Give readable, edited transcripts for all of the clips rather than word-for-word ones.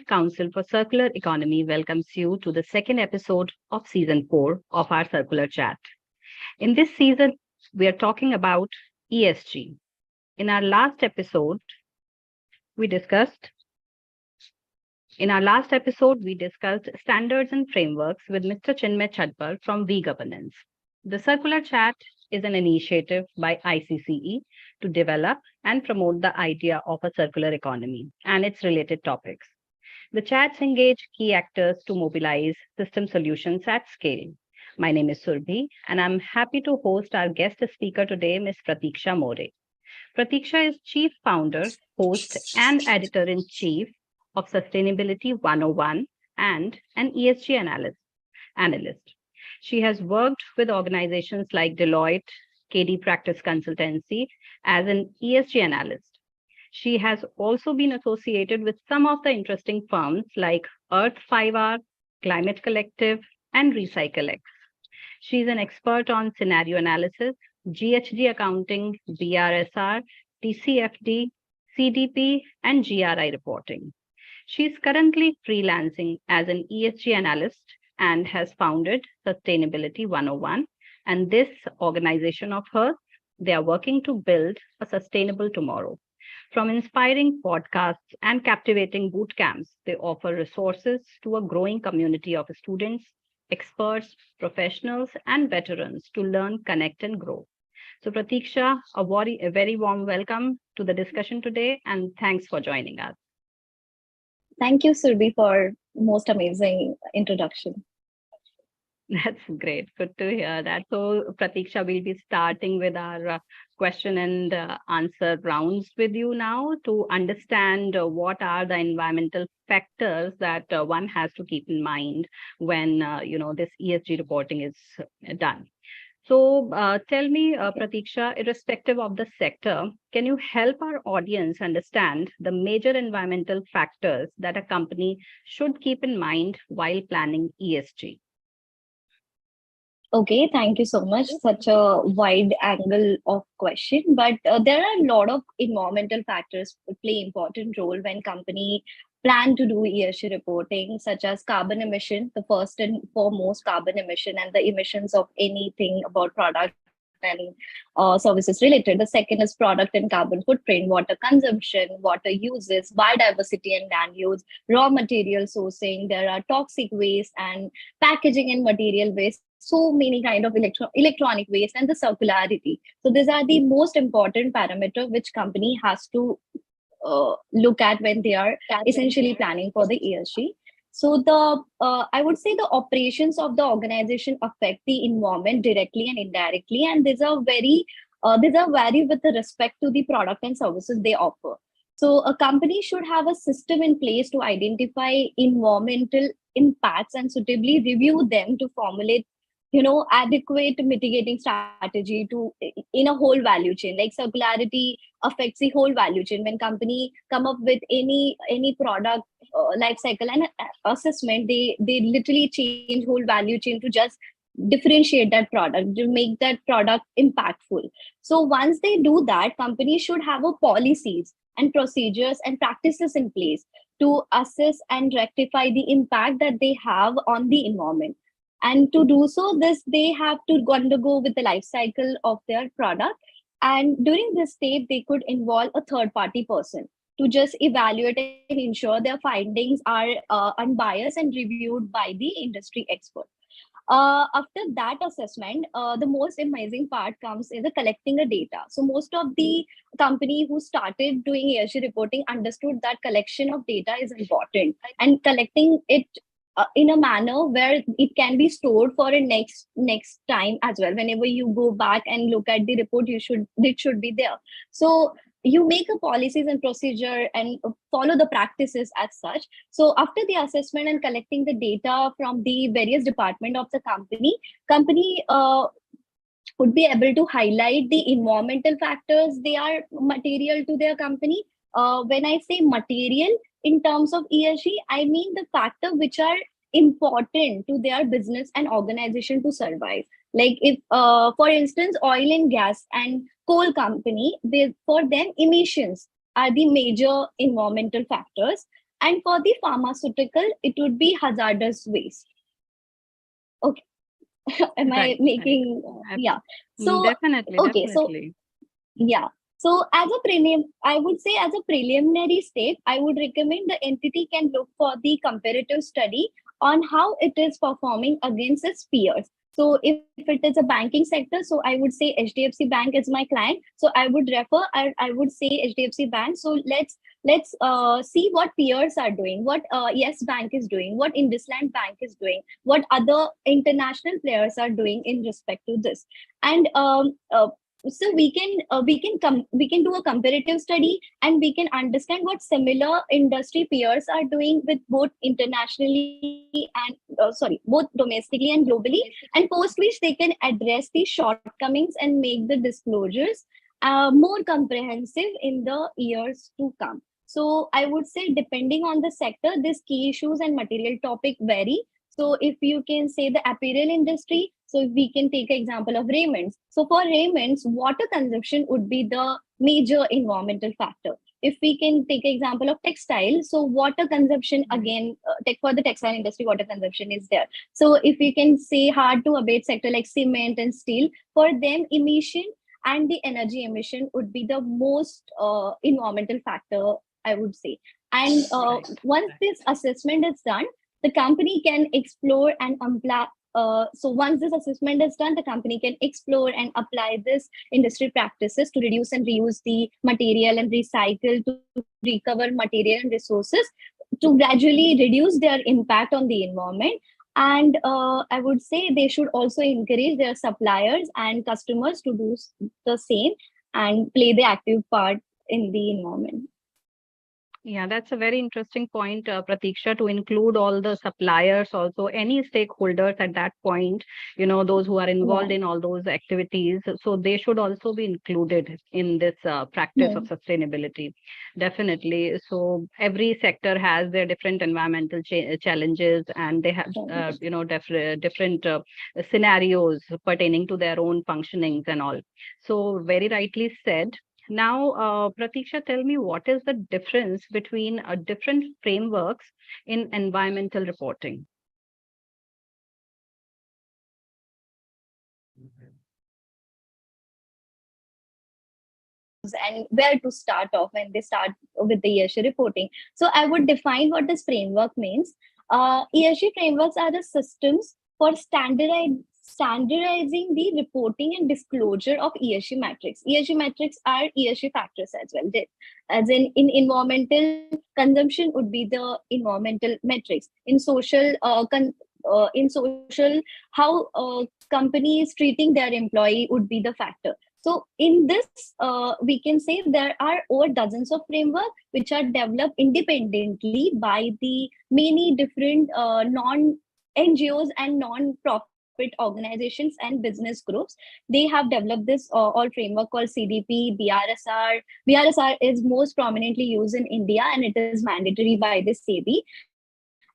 Council for Circular Economy welcomes you to the second episode of season 4 of our Circular Chat. In this season, we are talking about ESG. In our last episode, we discussed we discussed standards and frameworks with Mr. Chinmay Chadpal from V Governance. The Circular Chat is an initiative by ICCE to develop and promote the idea of a circular economy and its related topics. The chats engage key actors to mobilize system solutions at scale. My name is Surbhi, and I'm happy to host our guest speaker today, Ms. Pratiksha More. Pratiksha is Chief Founder, Host, and Editor-in-Chief of Sustainability101 and an ESG analyst. She has worked with organizations like Deloitte, KD Practice Consultancy as an ESG analyst. She has also been associated with some of the interesting firms like Earth 5R, Climate Collective, and RecycleX. She's an expert on scenario analysis, GHG accounting, BRSR, TCFD, CDP, and GRI reporting. She's currently freelancing as an ESG analyst and has founded Sustainability101. And this organization of hers, they are working to build a sustainable tomorrow. From inspiring podcasts and captivating boot camps, they offer resources to a growing community of students, experts, professionals, and veterans to learn, connect, and grow. So, Pratiksha, a very warm welcome to the discussion today, and thanks for joining us. Thank you, Surbhi, for most amazing introduction. That's great. Good to hear that. So, Pratiksha, we'll be starting with our question and answer rounds with you now to understand what are the environmental factors that one has to keep in mind when this ESG reporting is done. So, tell me, Pratiksha, irrespective of the sector, can you help our audience understand the major environmental factors that a company should keep in mind while planning ESG? Okay, thank you so much. Such a wide angle of question, but there are a lot of environmental factors play important role when company plan to do ESG reporting, such as carbon emission, the first and foremost carbon emission and the emissions of anything about product and services related. The second is product and carbon footprint, water consumption, water uses, biodiversity and land use, raw material sourcing. There are toxic waste and packaging and material waste. So many kind of electronic waste and the circularity. So these are the most important parameter which company has to look at when they are essentially planning for the ESG. So I would say the operations of the organization affect the environment directly and indirectly, and these are vary with the respect to the product and services they offer. So a company should have a system in place to identify environmental impacts and suitably review them to formulate adequate mitigating strategy to in a whole value chain. Like circularity affects the whole value chain. When company come up with any product life cycle and assessment, they literally change whole value chain to just differentiate that product, to make that product impactful. So once they do that, companies should have a policies and procedures and practices in place to assess and rectify the impact that they have on the environment. And to do so, they have to undergo with the life cycle of their product. And during this stage, they could involve a third-party person to just evaluate and ensure their findings are unbiased and reviewed by the industry expert. After that assessment, the most amazing part comes in the collecting the data. So most of the company who started doing ESG reporting understood that collection of data is important, and collecting it in a manner where it can be stored for a next time as well. Whenever you go back and look at the report, it should be there. So you make a policies and procedure and follow the practices as such. So after the assessment and collecting the data from the various department of the company would be able to highlight the environmental factors they are material to their company. When I say material in terms of ESG, I mean the factor which are important to their business and organization to survive. Like if, for instance, oil and gas and coal company, for them emissions are the major environmental factors. And for the pharmaceutical, it would be hazardous waste. Okay. Am I Right, right. making, yeah. So, Definitely, okay. So, definitely. yeah. So as a I would say as a preliminary step, I would recommend the entity can look for the comparative study on how it is performing against its peers. So if it is a banking sector, so I would say HDFC Bank is my client. So I would refer, I would say HDFC Bank. So let's see what peers are doing, what Yes Bank is doing, what IndusLand Bank is doing, what other international players are doing in respect to this. And so we can do a comparative study, and we can understand what similar industry peers are doing with both internationally and both domestically and globally, and post which they can address the shortcomings and make the disclosures more comprehensive in the years to come. So I would say, depending on the sector, these key issues and material topic vary. So if you can say the apparel industry, so if we can take an example of Raymonds. So for Raymonds, water consumption would be the major environmental factor. If we can take an example of textile, so water consumption again, for the textile industry, water consumption is there. So if we can say hard to abate sector like cement and steel, for them emission and the energy emission would be the most environmental factor, I would say. And Right. once this assessment is done, the company can explore and apply. So once this assessment is done, the company can explore and apply this industry practices to reduce and reuse the material and recycle, to recover material and resources, to gradually reduce their impact on the environment. And I would say they should also encourage their suppliers and customers to do the same and play the active part in the environment. Yeah, that's a very interesting point, Pratiksha, to include all the suppliers, also any stakeholders at that point, those who are involved Right. in all those activities. So they should also be included in this practice of Hmm. sustainability. Definitely. So every sector has their different environmental challenges, and they have, different scenarios pertaining to their own functionings and all. So very rightly said. Now, Pratiksha, tell me, what is the difference between different frameworks in environmental reporting? And where to start off when they start with the ESG reporting. So I would define what this framework means. ESG frameworks are the systems for standardizing the reporting and disclosure of ESG metrics. ESG metrics are ESG factors as well. As in environmental consumption would be the environmental metrics. In social, how companies treating their employee would be the factor. So in this, we can say there are over dozens of frameworks which are developed independently by the many different non-NGOs and non-profit organizations and business groups. They have developed this all framework called CDP, BRSR. BRSR is most prominently used in India, and it is mandatory by the SEBI,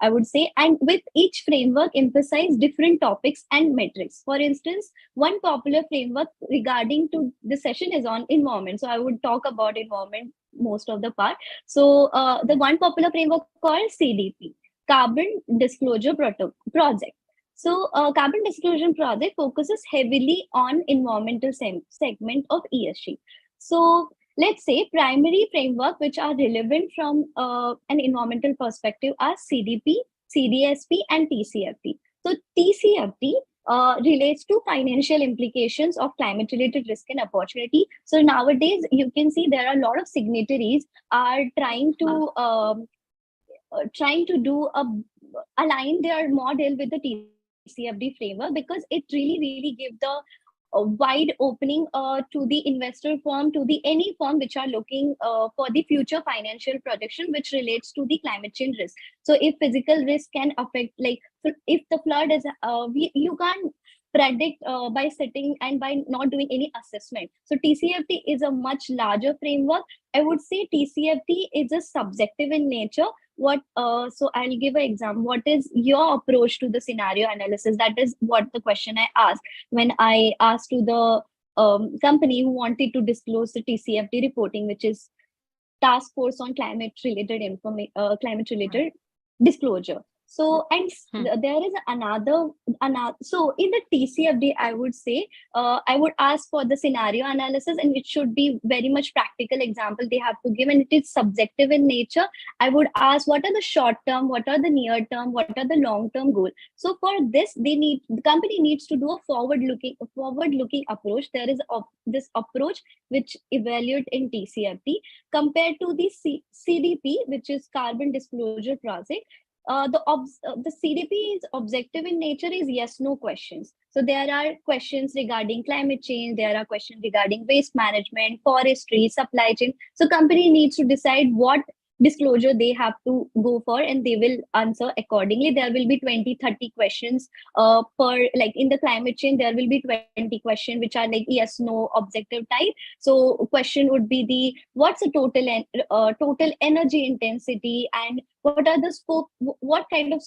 I would say. And with each framework emphasize different topics and metrics. For instance, one popular framework regarding to the session is on environment. So I would talk about environment most of the part. So the one popular framework called CDP, Carbon Disclosure Project. So Carbon Disclosure Project focuses heavily on environmental segment of ESG. So let's say primary framework which are relevant from an environmental perspective are CDP, CDSP, and TCFD. So TCFD relates to financial implications of climate related risk and opportunity. So nowadays you can see there are a lot of signatories are trying to do a align their model with the TCFD framework, because it really give the wide opening to the investor firm, to the any firm which are looking for the future financial projection which relates to the climate change risk. So if physical risk can affect, like if the flood is you can't predict by sitting and by not doing any assessment. So TCFD is a much larger framework. I would say TCFD is a subjective in nature. What So I'll give an example. What is your approach to the scenario analysis? That is what the question I asked when I asked to the company who wanted to disclose the TCFD reporting, which is task force on climate related disclosure. So, and there is another. So in the TCFD, I would say, I would ask for the scenario analysis, and it should be very much practical example they have to give, and it is subjective in nature. I would ask what are the short term, what are the near term, what are the long term goal. So for this, the company needs to do a forward looking approach. There is this approach which evaluate in TCFD compared to the CDP, which is Carbon Disclosure Project. The CDP is objective in nature, is yes no questions. So there are questions regarding climate change, there are questions regarding waste management, forestry, supply chain. So company needs to decide what disclosure they have to go for, and they will answer accordingly. There will be 20-30 questions per, like in the climate change there will be 20 questions which are like yes no objective type. So question would be the what's the total energy intensity, and what are the scope, what kind of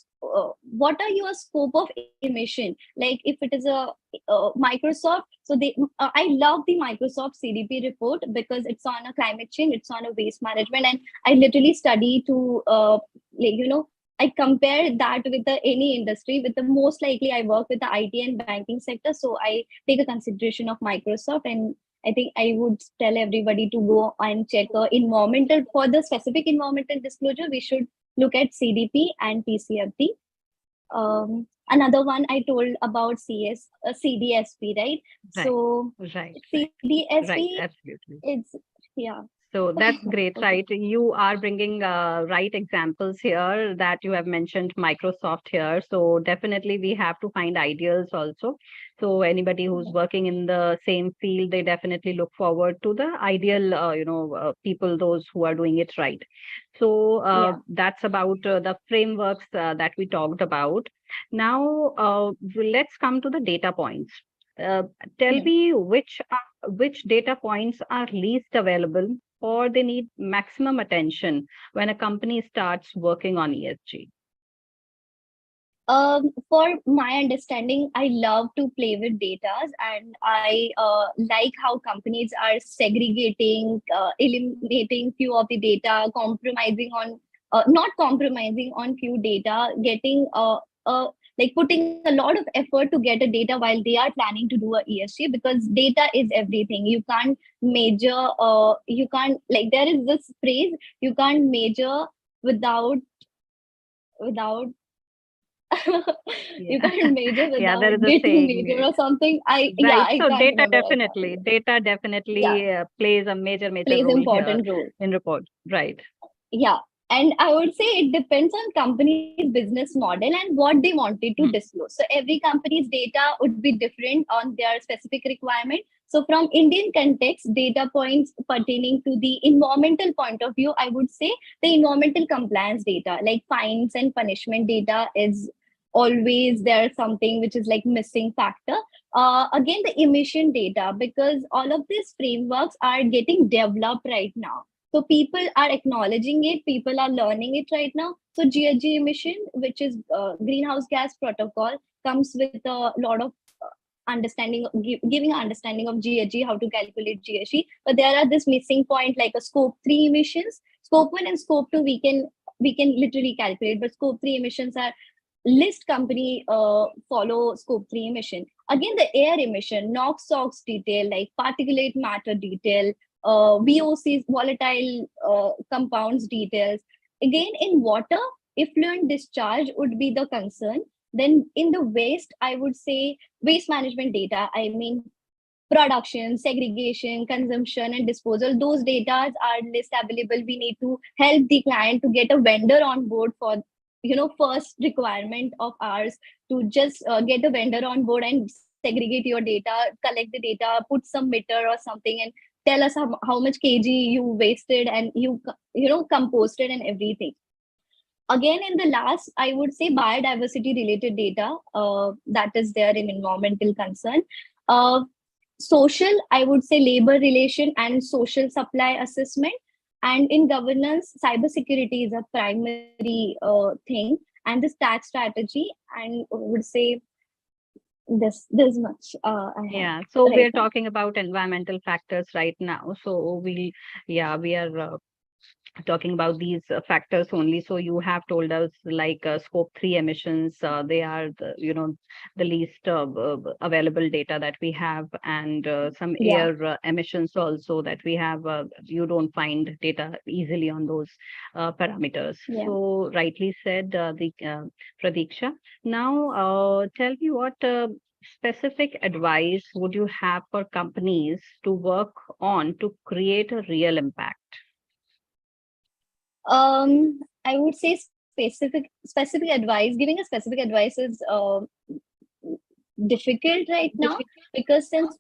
what are your scope of emission. Like if it is a Microsoft, so I love the Microsoft CDP report because it's on a climate change, it's on a waste management, and I literally study to I compare that with any industry. With the most likely, I work with the IT and banking sector, so I take a consideration of Microsoft, and I think I would tell everybody to go and check environmental, for the specific environmental disclosure. We should look at CDP and TCFD. Another one I told about CDSP, right? Right. So Right. CDSP, Right. Absolutely. it's yeah. So that's great, Okay. right? You are bringing right examples here that you have mentioned Microsoft here. So definitely we have to find ideals also. So anybody who's working in the same field, they definitely look forward to the ideal, people, those who are doing it right. So Yeah. that's about the frameworks that we talked about. Now let's come to the data points. Tell Hmm. me which data points are least available or they need maximum attention when a company starts working on ESG. For my understanding, I love to play with data, and I like how companies are segregating, eliminating few of the data, compromising on, not compromising on few data, getting like putting a lot of effort to get a data while they are planning to do a ESG, because data is everything. You can't measure, you can't, like there is this phrase, you can't measure without you Yeah. can't measure Yeah, there without is a getting saying. major or something. Right. I So can't remember right now. data Yeah, definitely plays a major plays role here important role. in report. Right. Yeah. And I would say it depends on company's business model and what they wanted to Hmm. disclose. So every company's data would be different on their specific requirement. So from Indian context, data points pertaining to the environmental point of view, I would say the environmental compliance data, like fines and punishment data, is always there something which is like missing factor. Again, the emission data, because all of these frameworks are getting developed right now, so people are acknowledging it, people are learning it right now. So GHG emission, which is greenhouse gas protocol, comes with a lot of understanding, giving an understanding of GHG, how to calculate GHG. But there are this missing point like a scope 3 emissions. Scope 1 and scope 2 we can literally calculate, but scope 3 emissions are list company follow scope 3 emission. Again, the air emission, NOx, SOx detail, like particulate matter detail, VOCs, volatile compounds details. Again, in water, effluent discharge would be the concern. Then in the waste, I would say waste management data. I mean, production, segregation, consumption, and disposal. Those data are list available. We need to help the client to get a vendor on board for first requirement of ours, to just get a vendor on board and segregate your data, collect the data, put some meter or something, and tell us how much kg you wasted and you composted and everything. Again, in the last, I would say biodiversity related data, that is there in environmental concern. Social, I would say labor relation and social supply assessment. And in governance, cybersecurity is a primary thing, and this tax strategy. And I would say this much I have Yeah. So right we're now. talking about environmental factors right now. So we are talking about these factors only. So you have told us like scope 3 emissions, they are the, the least available data that we have, and some Yeah, air emissions also that we have. You don't find data easily on those parameters. yeah. So rightly said, the Pratiksha. Now, tell me what specific advice would you have for companies to work on to create a real impact? I would say specific advice. Giving a specific advice is difficult right now, because since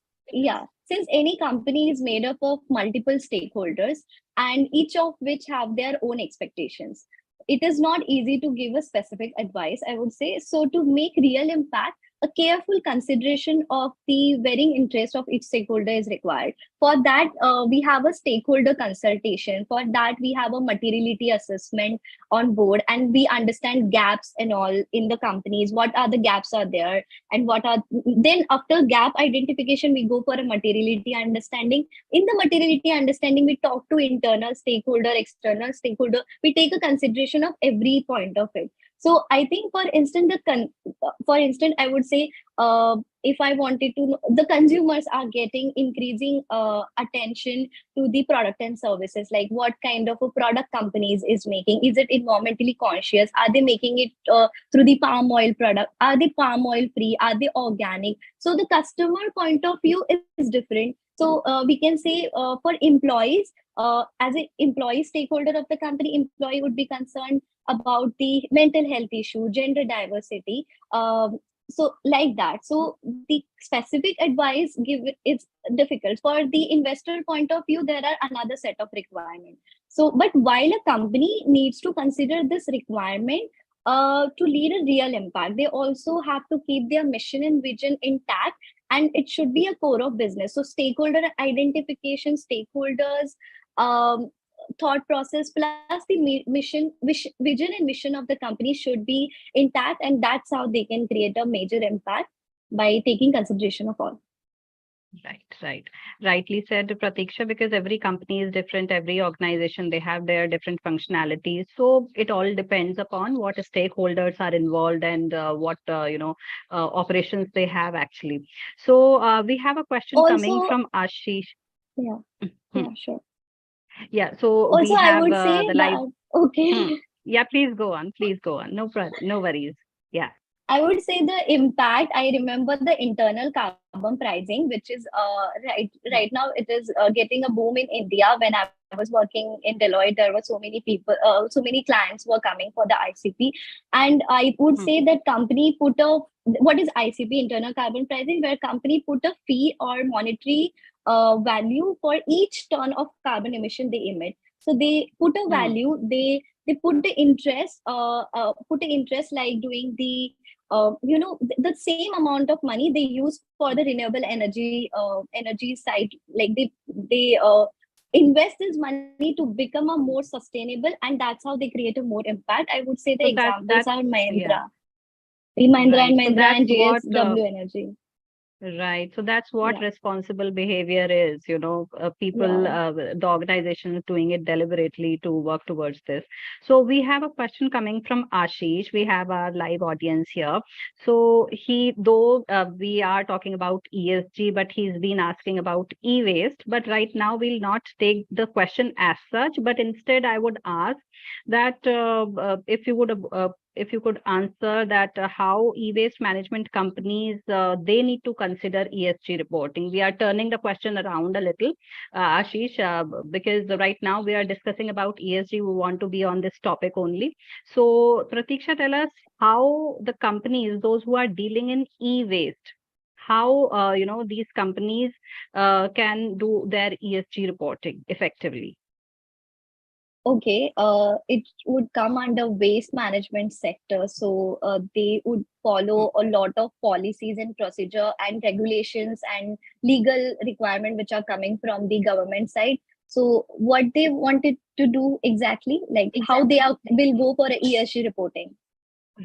any company is made up of multiple stakeholders, and each of which have their own expectations, it is not easy to give a specific advice, I would say. So to make real impact, a careful consideration of the varying interest of each stakeholder is required. For that, we have a stakeholder consultation. For that, we have a materiality assessment on board, and we understand gaps and all in the companies. What are the gaps are there, and what are then after gap identification, we go for a materiality understanding. In the materiality understanding, we talk to internal stakeholder, external stakeholder. We take a consideration of every point of it. So I think, for instance, I would say, if I wanted to know, the consumers are getting increasing attention to the product and services, like what kind of a product companies is making. Is it environmentally conscious? Are they making it through the palm oil product? Are they palm oil free? Are they organic? So the customer point of view is different. So we can say, for employees, as an employee stakeholder of the company, employee would be concerned about the mental health issue, gender diversity, so like that. So the specific advice give is difficult. For the investor point of view, there are another set of requirements. So but while a company needs to consider this requirement to lead a real impact, they also have to keep their mission and vision intact, and it should be a core of business. So stakeholder identification, stakeholders, um, thought process, plus the vision and mission of the company should be intact, and that's how they can create a major impact, by taking consideration of all. Right, right. Rightly said, Pratiksha, because every company is different, every organization, they have their different functionalities. So it all depends upon what stakeholders are involved, and what, operations they have actually. So we have a question coming Also, from Ashish. yeah, Hmm. yeah, sure. Yeah, so Also, we I have would say the live. that, Hmm. okay. Yeah, please go on. Please go on. No worries. Yeah. I would say the impact. I remember the internal carbon pricing, which is right Hmm. now it is getting a boom in India. When I was working in Deloitte, there were so many people, so many clients were coming for the ICP, and I would Hmm. say that company put a, what is ICP, internal carbon pricing, where company put a fee or monetary value for each ton of carbon emission they emit. So they put a Hmm. value. They put the interest, put the interest like doing the the same amount of money they use for the renewable energy side, like they invest this money to become a more sustainable, and that's how they create a more impact. I would say the So that examples that's are yeah, Mahindra right. and So Mahindra that's and what JSW Energy. right. So that's what Yeah, responsible behavior is, people, yeah. the organization is doing it deliberately to work towards this. So we have a question coming from Ashish. We have our live audience here. So though we are talking about ESG, but he's been asking about e-waste. But right now we'll not take the question as such, but instead I would ask that if you could answer that how e-waste management companies they need to consider ESG reporting. We are turning the question around a little, Ashish, because right now we are discussing about ESG. We want to be on this topic only. So, Pratiksha, tell us how the companies, those who are dealing in e-waste, how these companies can do their ESG reporting effectively. Okay, it would come under waste management sector. So they would Hmm. follow a lot of policies and procedure and regulations and legal requirement which are coming from the government side. So what they wanted to do exactly, like how they are will go for a ESG reporting.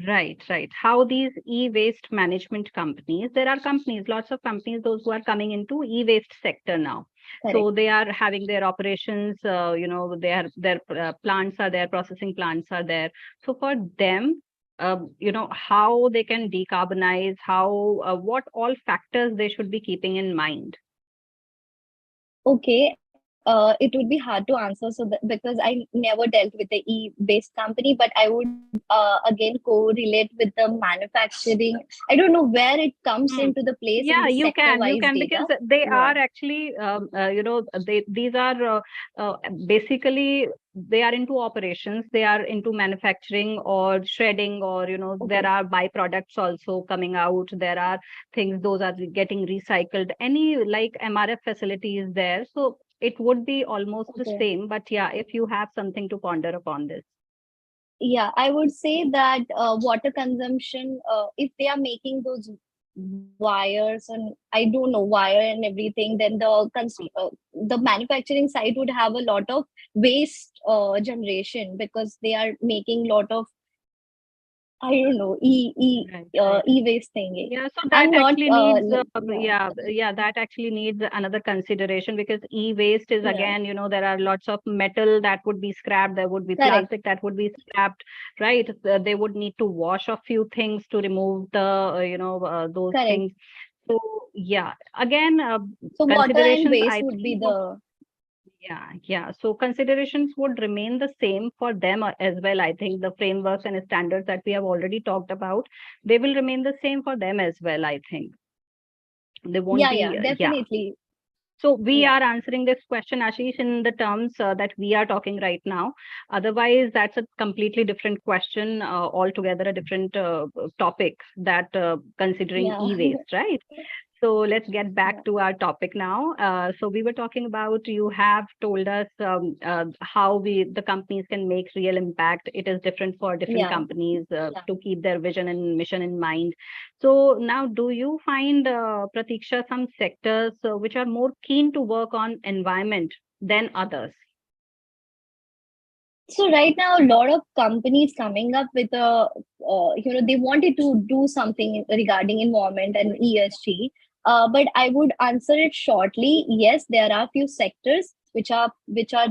Right, right. How these e-waste management companies, there are companies, lots of companies, those who are coming into e-waste sector now. So they are having their operations, their plants are there, processing plants are there. So for them, how they can decarbonize, what all factors they should be keeping in mind. Okay, it would be hard to answer because I never dealt with the e-based company, but I would again correlate with the manufacturing. I don't know where it comes into the place in the Yeah, you sector-wise can, data. because they Yeah, are actually, these are basically, they are into operations, they are into manufacturing or shredding, or, there okay, are byproducts also coming out. There are things, those are getting recycled. Any like MRF facility is there. So it would be almost the okay. same. But yeah, if you have something to ponder upon this. Yeah, I would say that water consumption, if they are making those wires and I don't know wire and everything, then the manufacturing side would have a lot of waste generation because they are making lot of I don't know Right, right. e-waste thingy. Yeah, so that I'm not actually needs, yeah, that actually needs another consideration, because e-waste is, yeah, again, there are lots of metal that would be scrapped, there would be correct, plastic that would be scrapped, right? They would need to wash a few things to remove the, those correct. things. So yeah, again, So water and considerations, waste I would be think, the yeah, yeah. So considerations would remain the same for them as well. I think the frameworks and standards that we have already talked about, they will remain the same for them as well, I think. They won't yeah, yeah, be, yeah. definitely. So we Yeah. are answering this question, Ashish, in the terms that we are talking right now. Otherwise, that's a completely different question, altogether a different topic, that considering Yeah. e-waste, right? So let's get Yeah. back to our topic now. So we were talking about, you have told us how the companies can make real impact. It is different for different Yeah. companies to keep their vision and mission in mind. So now, do you find, Pratiksha, some sectors which are more keen to work on environment than others? So right now, a lot of companies coming up with they wanted to do something regarding environment and ESG. But I would answer it shortly. Yes, there are few sectors which are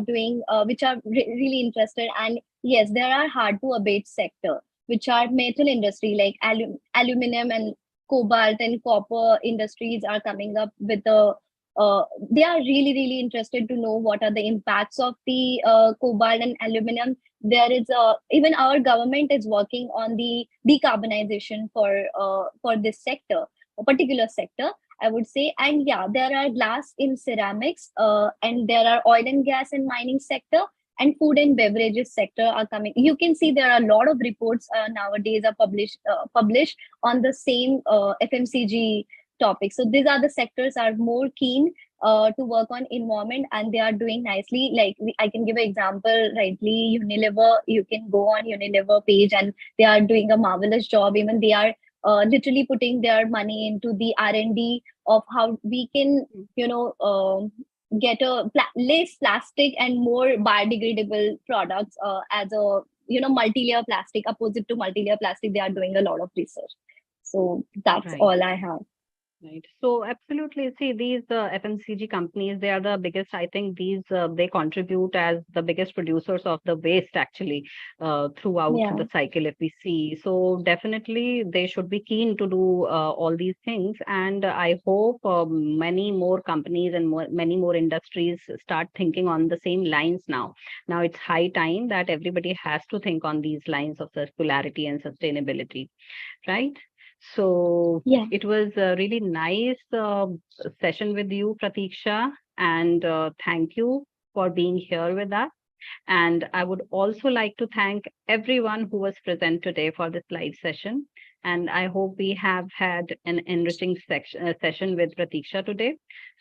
doing which are really interested, and yes, there are hard to abate sector which are metal industry like aluminum and cobalt and copper industries are coming up with a they are really interested to know what are the impacts of the cobalt and aluminum. There is even our government is working on the decarbonization for this sector, a particular sector, I would say. And yeah, there are glass in ceramics, and there are oil and gas and mining sector, and food and beverages sector are coming. You can see there are a lot of reports nowadays are published on the same FMCG topic. So these are the sectors are more keen to work on environment, and they are doing nicely. Like I can give an example rightly, Unilever. You can go on Unilever page, and they are doing a marvelous job. Even they are literally putting their money into the R&D of how we can, you know, get a less plastic and more biodegradable products as a multi-layer plastic opposite to multi-layer plastic. They are doing a lot of research. So that's Right. all I have. Right. So absolutely. See, these FMCG companies, they are the biggest. I think these they contribute as the biggest producers of the waste, actually, throughout Yeah. the cycle, if we see. So definitely they should be keen to do all these things. And I hope many more companies and many more industries start thinking on the same lines now. Now it's high time that everybody has to think on these lines of circularity and sustainability, right? So Yeah. it was a really nice session with you, Pratiksha, and thank you for being here with us. And I would also like to thank everyone who was present today for this live session. And I hope we have had an enriching session with Pratiksha today.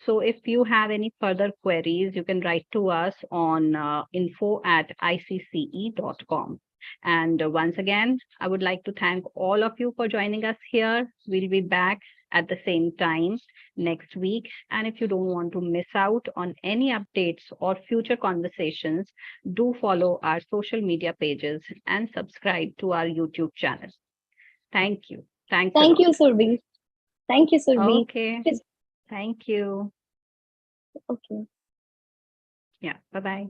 So if you have any further queries, you can write to us on info@icce.com. And once again, I would like to thank all of you for joining us here. We'll be back at the same time next week. And if you don't want to miss out on any updates or future conversations, do follow our social media pages and subscribe to our YouTube channel. Thank you. Thanks a Thank lot. you, Surbi. Thank you, Surbi. Okay. Thank you. Okay. Yeah. Bye-bye.